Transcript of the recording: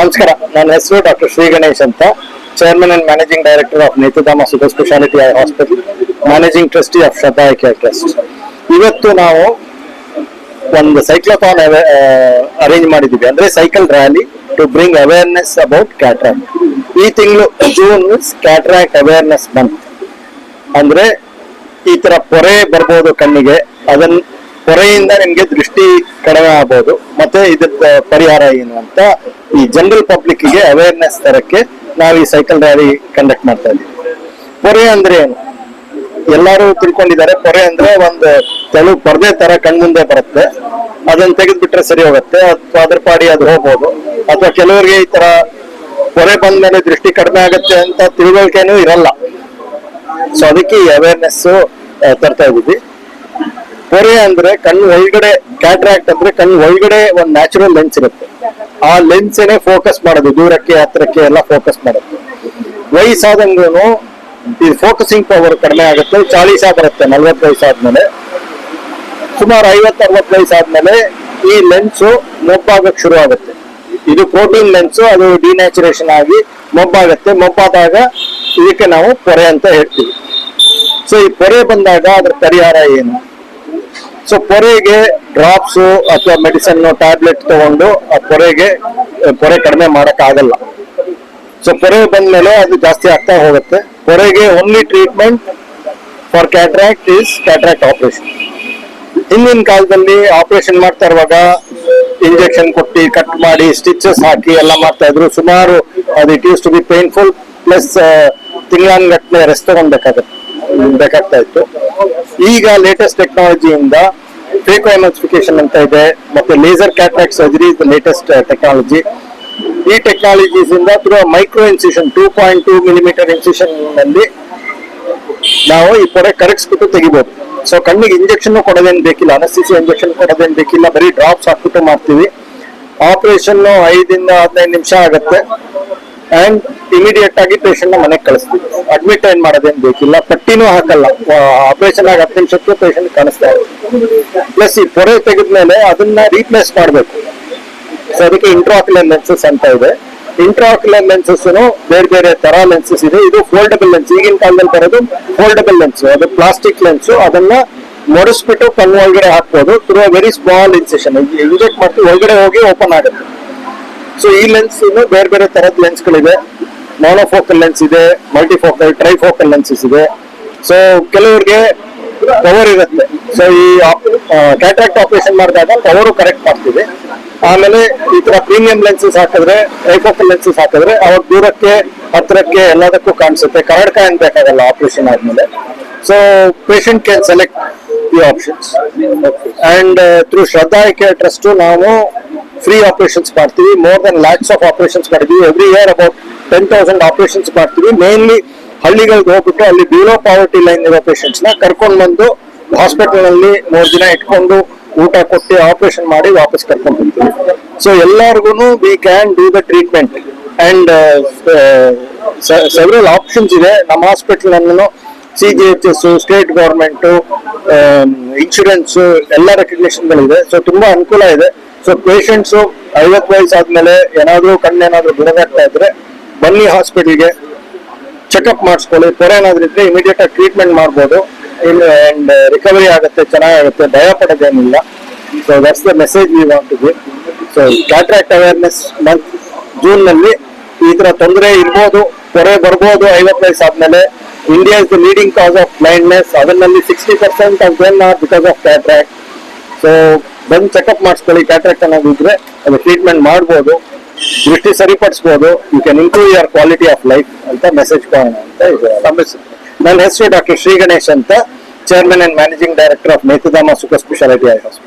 ನಮಸ್ಕಾರ, ನನ್ನ ಹೆಸರು ಡಾಕ್ಟರ್ ಶ್ರೀ ಗಣೇಶ್ ಅಂತ, chairman and managing director of Nethradhama super speciality eye hospital, managing trustee of Shraddha eye care trust. ಇವತ್ತು ನಾವು ಒಂದು ಸೈಕ್ಲೋಥಾನ್ ಅರೇಂಜ್ ಮಾಡಿದ್ದೀವಿ, ಅಂದ್ರೆ cycle rally to bring awareness about cataract. ಈ ತಿಂಗಳು ಜೂನ್ ಕ್ಯಾಟ್ರಾಕ್ಟ್ ಅವೇರ್ನೆಸ್ ಮಂತ್. ಅಂದ್ರೆ ಈ ತರ ಪೊರೆ ಬರ್ಬೋದು ಕಣ್ಣಿಗೆ, ಅದನ್ನ ಪೊರೆಯಿಂದ ನಿಮ್ಗೆ ದೃಷ್ಟಿ ಕಡಿಮೆ ಆಗ್ಬೋದು, ಮತ್ತೆ ಇದ್ರ ಪರಿಹಾರ ಏನು ಅಂತ ಈ ಜನರಲ್ ಪಬ್ಲಿಕ್ ಗೆ ಅವೇರ್ನೆಸ್ ತರಕ್ಕೆ ನಾವು ಈ ಸೈಕಲ್ ರ್ಯಾಲಿ ಕಂಡಕ್ಟ್ ಮಾಡ್ತಾ ಇದ್ದೀವಿ. ಪೊರೆ ಅಂದ್ರೆ ಏನು ಎಲ್ಲರೂ ತಿಳ್ಕೊಂಡಿದ್ದಾರೆ. ಪೊರೆ ಅಂದ್ರೆ ಒಂದು ತೆಳು ಪರ್ದೆ ತರ ಕಣ್ಮುಂದೆ ಬರುತ್ತೆ, ಅದನ್ನ ತೆಗೆದ್ಬಿಟ್ರೆ ಸರಿ ಹೋಗುತ್ತೆ, ಅಥವಾ ಅದ್ರ ಪಾಡಿ ಅದು ಹೋಗ್ಬೋದು. ಅಥವಾ ಕೆಲವರಿಗೆ ಈ ತರ ಪೊರೆ ಬಂದ್ಮೇಲೆ ದೃಷ್ಟಿ ಕಡಿಮೆ ಆಗುತ್ತೆ ಅಂತ ತಿಳುವಳಿಕೆನೂ ಇರಲ್ಲ. ಸೊ ಅದಕ್ಕೆ ಈ ಅವೇರ್ನೆಸ್ ತರ್ತಾ ಇದ್ದೀವಿ. ಪೊರೆ ಅಂದ್ರೆ ಕಣ್ಣು ಒಳಗಡೆ, ಕ್ಯಾಟ್ರಾಕ್ಟ್ ಅಂದ್ರೆ ಕಣ್ಣು ಒಳಗಡೆ ಒಂದು ನ್ಯಾಚುರಲ್ ಲೆನ್ಸ್ ಇರುತ್ತೆ. ಆ ಲೆನ್ಸೇನೆ ಫೋಕಸ್ ಮಾಡೋದು, ದೂರಕ್ಕೆ ಹತ್ರಕ್ಕೆ ಎಲ್ಲ ಫೋಕಸ್ ಮಾಡುತ್ತೆ. ವಯಸ್ಸಾದಂಗೂ ಈ ಫೋಕಸಿಂಗ್ ಪವರ್ ಕಡಿಮೆ ಆಗುತ್ತೆ. 40 ಬರುತ್ತೆ 40 ವಯಸ್ಸಾದ್ಮೇಲೆ. ಸುಮಾರು 50-60 ವಯಸ್ಸಾದ್ಮೇಲೆ ಈ ಲೆನ್ಸು ಮೊಬ್ಬಾಗಕ್ಕೆ ಶುರು ಆಗುತ್ತೆ. ಇದು ಪ್ರೋಟೀನ್ ಲೆನ್ಸು, ಅದು ಡಿನ್ಯಾಚುರೇಷನ್ ಆಗಿ ಮೊಬ್ಬಾಗತ್ತೆ. ಮೊಬ್ಬಾದಾಗ ಇದಕ್ಕೆ ನಾವು ಪೊರೆ ಅಂತ ಹೇಳ್ತೀವಿ. ಸೊ ಈ ಪೊರೆ ಬಂದಾಗ ಅದ್ರ ಪರಿಹಾರ ಏನು? ಸೊ ಪೊರೆಗೆ ಡ್ರಾಪ್ಸ್ ಅಥವಾ ಮೆಡಿಸಿನ್ ಟ್ಯಾಬ್ಲೆಟ್ ತಗೊಂಡು ಆ ಪೊರೆ ಕಡಿಮೆ ಮಾಡಕ್ ಆಗಲ್ಲ. ಸೊ ಪೊರೆ ಬಂದ್ಮೇಲೆ ಅದು ಜಾಸ್ತಿ ಆಗ್ತಾ ಹೋಗುತ್ತೆ. ಪೊರೆಗೆ only treatment for cataract is cataract operation. ಹಿಂದಿನ ಕಾಲದಲ್ಲಿ ಆಪರೇಷನ್ ಮಾಡ್ತಾ ಇರುವಾಗ ಇಂಜೆಕ್ಷನ್ ಕೊಟ್ಟು ಕಟ್ ಮಾಡಿ ಸ್ಟಿಚಸ್ ಹಾಕಿ ಎಲ್ಲ ಮಾಡ್ತಾ ಇದ್ರು. ಸುಮಾರು ಅದು it use to be painful, plus ತಿಂಗಳಾನ್ಗಟ್ಲೆ ರೆಸ್ಟ್ ಬೇಕಾಗ್ತಾ ಇತ್ತು. ಈಗ ಲೇಟೆಸ್ಟ್ ಟೆಕ್ನಾಲಜಿಯಿಂದ ಫೇಕೋ ಎಮಲ್ಸಿಫಿಕೇಶನ್ ಅಂತ ಇದೆ, ಮತ್ತೆ laser cataract surgery is the latest technology. ಈ ಟೆಕ್ನಾಲಜೀಸ್ ಇಂದ through micro incision 2.2 millimetre incision ನಲ್ಲಿ ನಾವು ಈ ಪೊರೆ ಕರಗಿಸ್ಬಿಟ್ಟು ತೆಗಿಬಹುದು. ಸೊ ಕಣ್ಣಿಗೆ ಇಂಜೆಕ್ಷನ್ ಕೊಡೋದೇನು ಬೇಕಿಲ್ಲ, ಅನಸ್ತೀಸಿ ಇಂಜೆಕ್ಷನ್ ಕೊಡೋದೇನು ಬೇಕಿಲ್ಲ, ಬರೀ ಡ್ರಾಪ್ಸ್ ಹಾಕ್ಬಿಟ್ಟು ಮಾಡ್ತೀವಿ. ಆಪರೇಷನ್ 5-15 ನಿಮಿಷ ಆಗುತ್ತೆ ಅಂಡ್ ಇಮಿಡಿಯೇಟ್ ಆಗಿ ಪೇಷಂಟ್ ನ ಮನೆಗೆ ಕಳಿಸ್ತೀವಿ. ಅಡ್ಮಿಟ್ ಏನ್ ಮಾಡೋದೇನು ಬೇಕಿಲ್ಲ, ಪಟ್ಟಿನೂ ಹಾಕಲ್ಲ. ಆಪರೇಷನ್ ಆಗಿ 10 ನಿಮಿಷಕ್ಕೆ ಪೇಷಂಟ್ ಕಾಣಿಸ್ತಾ ಇದೆ. ಪ್ಲಸ್ ಈ ಪೊರೆ ತೆಗೆದ್ಮೇಲೆ ಅದನ್ನ ರೀಪ್ಲೇಸ್ ಮಾಡಬೇಕು. ಸೊ ಅದಕ್ಕೆ ಇಂಟ್ರಾಕ್ಯುಲರ್ ಲೆನ್ಸಸ್ ಅಂತ ಇದೆ. ಇಂಟ್ರಾಕ್ಯುಲರ್ ಲೆನ್ಸಸ್ ಬೇರೆ ಬೇರೆ ತರ ಲೆನ್ಸಸ್ ಇದೆ. ಇದು ಫೋಲ್ಡಬಲ್ ಲೆನ್ಸ್, ಈಗಿನ ಕಾಲದಲ್ಲಿ ಬರೋದು ಫೋಲ್ಡಬಲ್ ಲೆನ್ಸ್. ಅದು ಪ್ಲಾಸ್ಟಿಕ್ ಲೆನ್ಸ್, ಅದನ್ನ ಮೊಡಿಸ್ಬಿಟ್ಟು ಕಣ್ಣು ಒಳಗಡೆ ಹಾಕ್ಬೋದು through very small incision. Inject ಮಾಡ್ತೀವಿ, ಒಳಗಡೆ ಹೋಗಿ ಓಪನ್ ಆಗುತ್ತೆ. ಸೊ ಈ ಲೆನ್ಸ್ ಬೇರೆ ಬೇರೆ ತರದ ಲೆನ್ಸ್ಗಳಿದೆ. ಮೊನೋಫೋಕಲ್ ಲೆನ್ಸ್ ಇದೆ, ಮಲ್ಟಿಫೋಕಲ್, ಟ್ರೈಫೋಕಲ್ ಲೆನ್ಸಸ್ ಇದೆ. ಸೊ ಕೆಲವ್ರಿಗೆ ಪವರ್ ಇರುತ್ತೆ. ಸೊ ಈ ಕ್ಯಾಟ್ರಾಕ್ಟ್ ಆಪರೇಷನ್ ಮಾಡಿದಾಗ ಪವರು ಕರೆಕ್ಟ್ ಮಾಡ್ತೀವಿ. ಆಮೇಲೆ ಈ ತರ ಪ್ರೀಮಿಯಂ ಲೆನ್ಸಸ್ ಹಾಕಿದ್ರೆ, ಟ್ರೈಫೋಕಲ್ ಲೆನ್ಸಸ್ ಹಾಕಿದ್ರೆ ಅವಾಗ ದೂರಕ್ಕೆ ಹತ್ರಕ್ಕೆ ಎಲ್ಲದಕ್ಕೂ ಕಾಣಿಸುತ್ತೆ. ಕನ್ನಡಕ ಏನ್ ಬೇಕಾಗಲ್ಲ ಆಪರೇಷನ್ ಆದ್ಮೇಲೆ. So patient can select the options. And through Shraddha eye care trust ನಾವು ಫ್ರೀ ಆಪರೇಷನ್ಸ್ ಮಾಡ್ತೀವಿ. More than lakhs of operations ಮಾಡಿದೀವಿ. ಎವ್ರಿ ಇಯರ್ ಅಬೌಟ್ 10,000 ಆಪರೇಷನ್ಸ್ ಮಾಡ್ತೀವಿ. ಮೇನ್ಲಿ ಹಳ್ಳಿಗಳಿಗೆ ಹೋಗ್ಬಿಟ್ಟು ಅಲ್ಲಿ ಬಿಲೋ ಪಾವರ್ಟಿ ಲೈನ್ ಇರೋ ಪೇಷಂಟ್ಸ್ ನ ಕರ್ಕೊಂಡು ಬಂದು ಹಾಸ್ಪಿಟಲ್ ನಲ್ಲಿ 3 ದಿನ ಇಟ್ಕೊಂಡು ಊಟ ಕೊಟ್ಟು ಆಪರೇಷನ್ ಮಾಡಿ ವಾಪಸ್ ಕರ್ಕೊಂಡು ಬರ್ತೀವಿ. ಸೊ ಎಲ್ಲಾರ್ಗು we can do the treatment and several options ಇದೆ ನಮ್ಮ ಹಾಸ್ಪಿಟಲ್ ಅನ್ನು. CGHS, ಸ್ಟೇಟ್ ಗವರ್ಮೆಂಟ್, ಇನ್ಶೂರೆನ್ಸ್ ಎಲ್ಲ ರೆಕಗ್ನಿಷನ್ಗಳಿದೆ. ಸೊ ತುಂಬಾ ಅನುಕೂಲ ಇದೆ. ಸೊ ಪೇಷಂಟ್ಸ್ 50 ವಯಸ್ಸಾದ್ಮೇಲೆ ಏನಾದ್ರು ಕಣ್ಣೇನಾದ್ರೂ ಬಿಡದಾಗ್ತಾ ಇದ್ರೆ ಬನ್ನಿ ಹಾಸ್ಪಿಟಲ್ಗೆ, ಚೆಕ್ಅಪ್ ಮಾಡಿಸ್ಕೊಳ್ಳಿ. ಪೊರೆ ಏನಾದ್ರೂ ಇದ್ರೆ ಇಮಿಡಿಯೇಟ್ ಆಗಿ ಟ್ರೀಟ್ಮೆಂಟ್ ಮಾಡ್ಬೋದು ಅಂಡ್ ರಿಕವರಿ ಆಗುತ್ತೆ, ಚೆನ್ನಾಗುತ್ತೆ, ಭಯ ಪಡೋದೇನಿಲ್ಲ. So that's the message we want to give. So cataract awareness month June ನಲ್ಲಿ ಈ ತರ ತೊಂದರೆ ಇರ್ಬೋದು, ಪೊರೆ ಬರ್ಬೋದು 50 ವಯಸ್ಸಾದ್ಮೇಲೆ. India is the leading cause of blindness. ಅದರಲ್ಲಿ 60% of them are because of cataract. So ಬಂದು ಚೆಕ್ಅಪ್ ಮಾಡಿಸ್ಕೊಳ್ಳಿ. ಕ್ಯಾಟ್ರಾಕ್ಟ್ ಅನ್ನೋದು ಇದ್ರೆ ಅದು ಟ್ರೀಟ್ಮೆಂಟ್ ಮಾಡ್ಬೋದು, ದೃಷ್ಟಿ ಸರಿಪಡಿಸ್ಬೋದು. You can improve your quality of life ಅಂತ ಮೆಸೇಜ್ ಕೊಡೋಣ ಅಂತ ಇದೆ. ನನ್ನ ಹೆಸರು ಡಾಕ್ಟರ್ ಶ್ರೀ ಗಣೇಶ್ ಅಂತ, chairman and managing director of Nethradhama super speciality eye hospital.